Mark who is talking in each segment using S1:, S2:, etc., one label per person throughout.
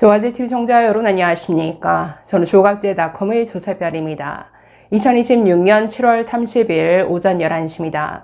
S1: 조가제TV 시청자 여러분 안녕하십니까? 저는 조갑제닷컴의 조세별입니다. 2026년 7월 30일 오전 11시입니다.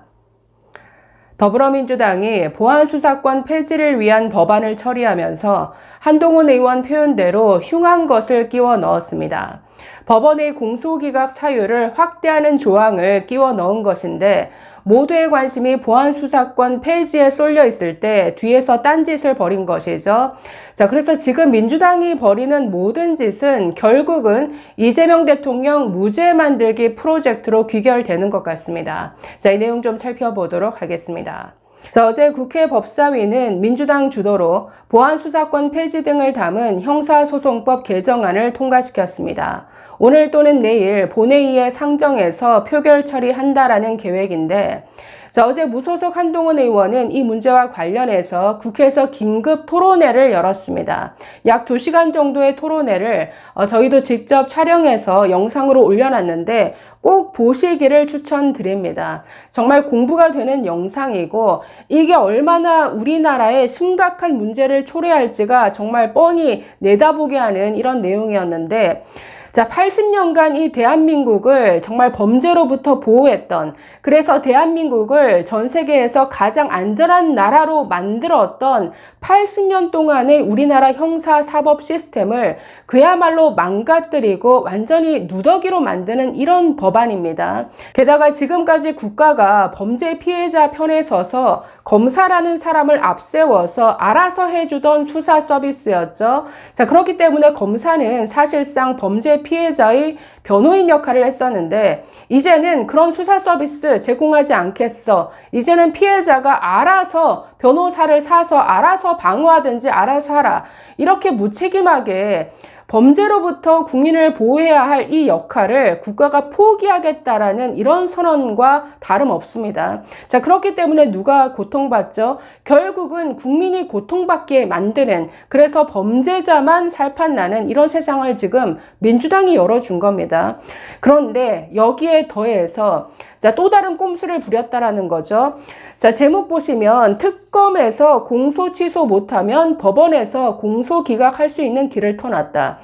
S1: 더불어민주당이 보안수사권 폐지를 위한 법안을 처리하면서 한동훈 의원 표현대로 흉한 것을 끼워 넣었습니다. 법원의 공소기각 사유를 확대하는 조항을 끼워 넣은 것인데 모두의 관심이 보안수사권 폐지에 쏠려 있을 때 뒤에서 딴짓을 벌인 것이죠. 자, 그래서 지금 민주당이 벌이는 모든 짓은 결국은 이재명 대통령 무죄 만들기 프로젝트로 귀결되는 것 같습니다. 자, 이 내용 좀 살펴보도록 하겠습니다. 자, 어제 국회 법사위는 민주당 주도로 보안수사권 폐지 등을 담은 형사소송법 개정안을 통과시켰습니다. 오늘 또는 내일 본회의에 상정해서 표결 처리한다라는 계획인데, 자, 어제 무소속 한동훈 의원은 이 문제와 관련해서 국회에서 긴급 토론회를 열었습니다. 약 2시간 정도의 토론회를 저희도 직접 촬영해서 영상으로 올려놨는데 꼭 보시기를 추천드립니다. 정말 공부가 되는 영상이고 이게 얼마나 우리나라에 심각한 문제를 초래할지가 정말 뻔히 내다보게 하는 이런 내용이었는데, 자, 80년간 이 대한민국을 정말 범죄로부터 보호했던, 그래서 대한민국을 전 세계에서 가장 안전한 나라로 만들었던 80년 동안의 우리나라 형사사법 시스템을 그야말로 망가뜨리고 완전히 누더기로 만드는 이런 법안입니다. 게다가 지금까지 국가가 범죄 피해자 편에 서서 검사라는 사람을 앞세워서 알아서 해주던 수사 서비스였죠. 자, 그렇기 때문에 검사는 사실상 범죄 피해자의 변호인 역할을 했었는데 이제는 그런 수사 서비스 제공하지 않겠어. 이제는 피해자가 알아서 변호사를 사서 알아서 방어하든지 알아서 하라. 이렇게 무책임하게 범죄로부터 국민을 보호해야 할 이 역할을 국가가 포기하겠다라는 이런 선언과 다름없습니다. 자, 그렇기 때문에 누가 고통받죠? 결국은 국민이 고통받게 만드는, 그래서 범죄자만 살판나는 이런 세상을 지금 민주당이 열어준 겁니다. 그런데 여기에 더해서 자, 또 다른 꼼수를 부렸다라는 거죠. 자, 제목 보시면 특검에서 공소 취소 못하면 법원에서 공소 기각할 수 있는 길을 터놨다.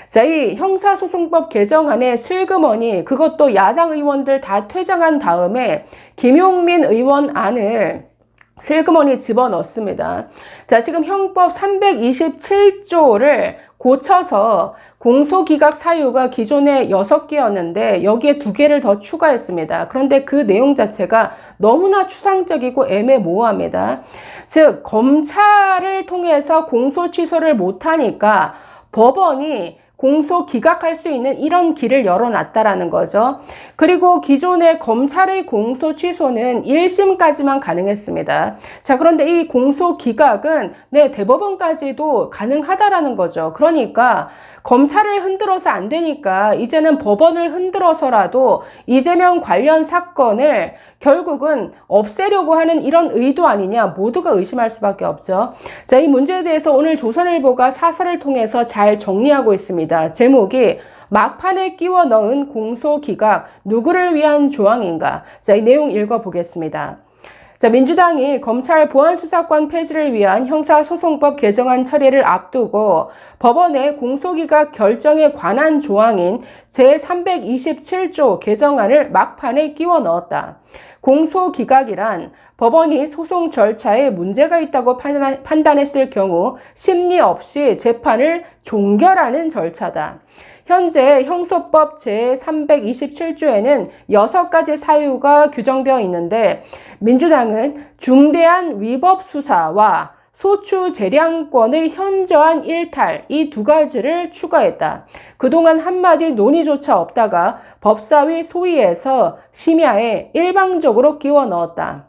S1: 자, 이 형사소송법 개정안에 슬그머니 그것도 야당 의원들 다 퇴장한 다음에 김용민 의원 안을 슬그머니 집어넣습니다. 자, 지금 형법 327조를 고쳐서 공소기각 사유가 기존에 6개였는데 여기에 2개를 더 추가했습니다. 그런데 그 내용 자체가 너무나 추상적이고 애매모호합니다. 즉, 검찰을 통해서 공소 취소를 못하니까 법원이 공소 기각할 수 있는 이런 길을 열어놨다라는 거죠. 그리고 기존의 검찰의 공소 취소는 1심까지만 가능했습니다. 자, 그런데 이 공소 기각은 대법원까지도 가능하다라는 거죠. 그러니까 검찰을 흔들어서 안 되니까 이제는 법원을 흔들어서라도 이재명 관련 사건을 결국은 없애려고 하는 이런 의도 아니냐, 모두가 의심할 수밖에 없죠. 자, 이 문제에 대해서 오늘 조선일보가 사설을 통해서 잘 정리하고 있습니다. 제목이 막판에 끼워 넣은 공소기각, 누구를 위한 조항인가? 자, 이 내용 읽어보겠습니다. 자, 민주당이 검찰 보안수사권 폐지를 위한 형사소송법 개정안 처리를 앞두고 법원의 공소기각 결정에 관한 조항인 제327조 개정안을 막판에 끼워 넣었다. 공소기각이란 법원이 소송 절차에 문제가 있다고 판단했을 경우 심리 없이 재판을 종결하는 절차다. 현재 형소법 제327조에는 6가지 사유가 규정되어 있는데 민주당은 중대한 위법 수사와 소추 재량권의 현저한 일탈, 이 2가지를 추가했다. 그동안 한마디 논의조차 없다가 법사위 소위에서 심야에 일방적으로 끼워 넣었다.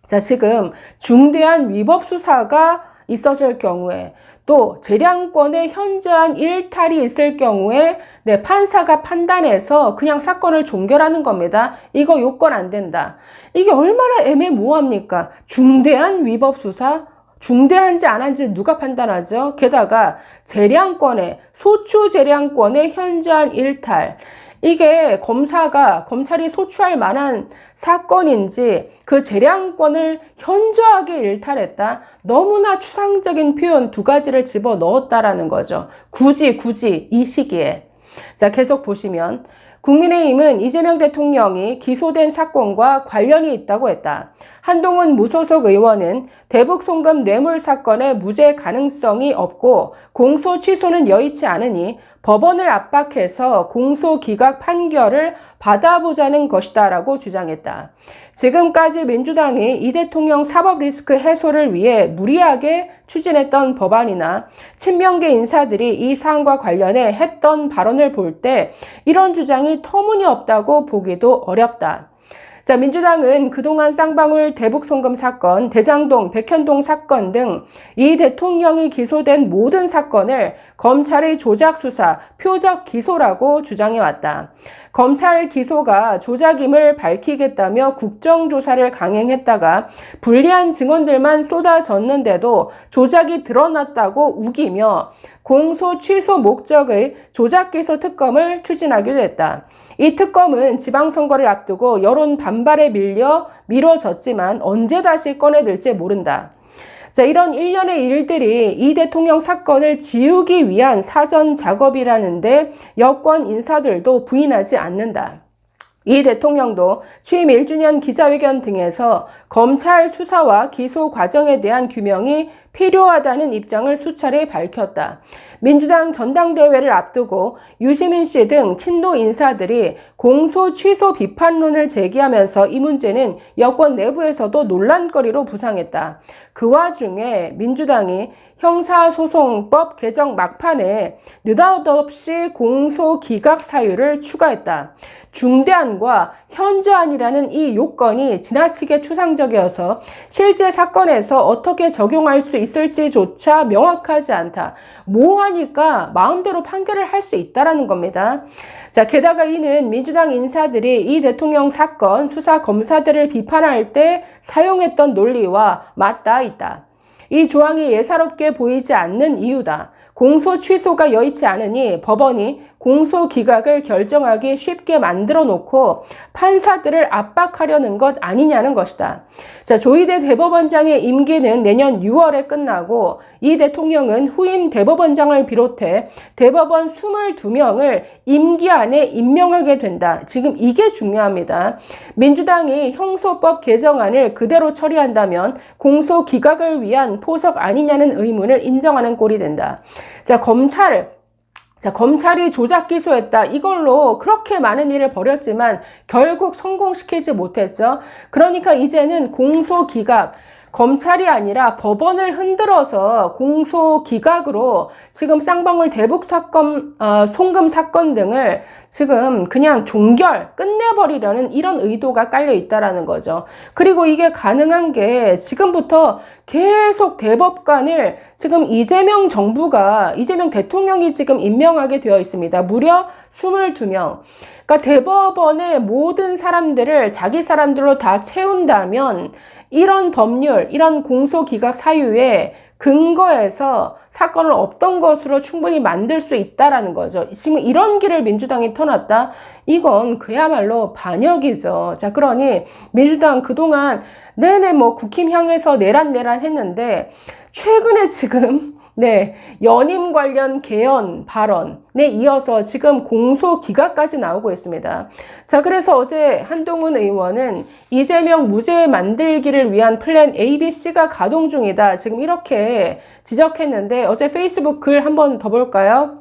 S1: 자, 지금 중대한 위법 수사가 있었을 경우에 또 재량권의 현저한 일탈이 있을 경우에 판사가 판단해서 그냥 사건을 종결하는 겁니다. 이거 요건 안 된다. 이게 얼마나 애매모호합니까? 중대한 위법 수사? 중대한지 안 한지 누가 판단하죠? 게다가 재량권의, 소추 재량권의 현저한 일탈. 이게 검찰이 소추할 만한 사건인지 그 재량권을 현저하게 일탈했다. 너무나 추상적인 표현 두 가지를 집어 넣었다라는 거죠. 굳이 이 시기에. 자, 계속 보시면 국민의힘은 이재명 대통령이 기소된 사건과 관련이 있다고 했다. 한동훈 무소속 의원은 대북 송금 뇌물 사건의 무죄 가능성이 없고 공소 취소는 여의치 않으니 법원을 압박해서 공소 기각 판결을 받아보자는 것이다 라고 주장했다. 지금까지 민주당이 이 대통령 사법 리스크 해소를 위해 무리하게 추진했던 법안이나 친명계 인사들이 이 사안과 관련해 했던 발언을 볼 때 이런 주장이 터무니없다고 보기도 어렵다. 자, 민주당은 그동안 쌍방울 대북 송금 사건, 대장동, 백현동 사건 등 이 대통령이 기소된 모든 사건을 검찰의 조작 수사, 표적 기소라고 주장해왔다. 검찰 기소가 조작임을 밝히겠다며 국정조사를 강행했다가 불리한 증언들만 쏟아졌는데도 조작이 드러났다고 우기며 공소 취소 목적의 조작기소 특검을 추진하기도 했다. 이 특검은 지방선거를 앞두고 여론 반발에 밀려 미뤄졌지만 언제 다시 꺼내들지 모른다. 자, 이런 일련의 일들이 이 대통령 사건을 지우기 위한 사전 작업이라는데 여권 인사들도 부인하지 않는다. 이 대통령도 취임 1주년 기자회견 등에서 검찰 수사와 기소 과정에 대한 규명이 필요하다는 입장을 수차례 밝혔다. 민주당 전당대회를 앞두고 유시민 씨 등 친노 인사들이 공소 취소 비판론을 제기하면서 이 문제는 여권 내부에서도 논란거리로 부상했다. 그 와중에 민주당이 형사소송법 개정 막판에 느닷없이 공소 기각 사유를 추가했다. 중대안과 현저안이라는 이 요건이 지나치게 추상적이어서 실제 사건에서 어떻게 적용할 수 있을지조차 명확하지 않다. 모호하니까 마음대로 판결을 할 수 있다라는 겁니다. 자, 게다가 이는 민주당 인사들이 이 대통령 사건 수사 검사들을 비판할 때 사용했던 논리와 맞닿아 있다. 이 조항이 예사롭게 보이지 않는 이유다. 공소 취소가 여의치 않으니 법원이 공소 기각을 결정하기 쉽게 만들어 놓고 판사들을 압박하려는 것 아니냐는 것이다. 자, 조희대 대법원장의 임기는 내년 6월에 끝나고 이 대통령은 후임 대법원장을 비롯해 대법원 22명을 임기 안에 임명하게 된다. 지금 이게 중요합니다. 민주당이 형소법 개정안을 그대로 처리한다면 공소 기각을 위한 포석 아니냐는 의문을 인정하는 꼴이 된다. 자, 검찰이 조작 기소했다. 이걸로 그렇게 많은 일을 벌였지만 결국 성공시키지 못했죠. 그러니까 이제는 공소 기각, 검찰이 아니라 법원을 흔들어서 공소 기각으로 지금 쌍방울 대북 사건, 송금 사건 등을 지금 그냥 끝내버리려는 이런 의도가 깔려 있다라는 거죠. 그리고 이게 가능한 게 지금부터 계속 대법관을 지금 이재명 대통령이 지금 임명하게 되어 있습니다. 무려 22명. 그러니까 대법원의 모든 사람들을 자기 사람들로 다 채운다면 이런 법률, 이런 공소기각 사유에 근거해서 사건을 없던 것으로 충분히 만들 수 있다라는 거죠. 지금 이런 길을 민주당이 터놨다? 이건 그야말로 반역이죠. 자, 그러니 민주당 그동안 내내 국힘 향해서 내란 했는데 최근에 지금 연임 관련 개헌 발언에 이어서 지금 공소 기각까지 나오고 있습니다. 자, 그래서 어제 한동훈 의원은 이재명 무죄 만들기를 위한 플랜 A, B, C가 가동 중이다. 지금 이렇게 지적했는데 어제 페이스북 글 한번 더 볼까요?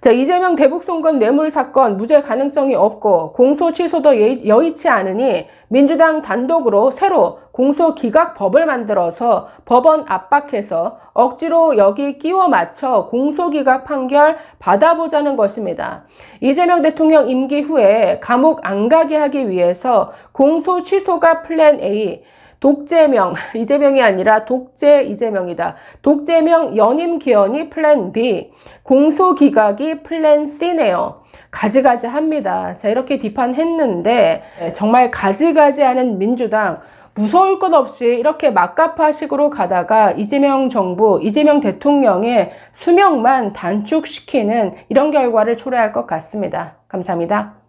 S1: 자, 이재명 대북 송금 뇌물 사건 무죄 가능성이 없고 공소 취소도 여의치 않으니 민주당 단독으로 새로 공소 기각법을 만들어서 법원 압박해서 억지로 여기 끼워 맞춰 공소 기각 판결 받아보자는 것입니다. 이재명 대통령 임기 후에 감옥 안 가게 하기 위해서 공소 취소가 플랜 A, 독재명, 이재명이 아니라 독재 이재명이다. 독재명 연임 개헌이 플랜 B, 공소기각이 플랜 C네요. 가지가지 합니다. 자, 이렇게 비판했는데 정말 가지가지하는 민주당 무서울 것 없이 이렇게 막가파식으로 가다가 이재명 정부, 이재명 대통령의 수명만 단축시키는 이런 결과를 초래할 것 같습니다. 감사합니다.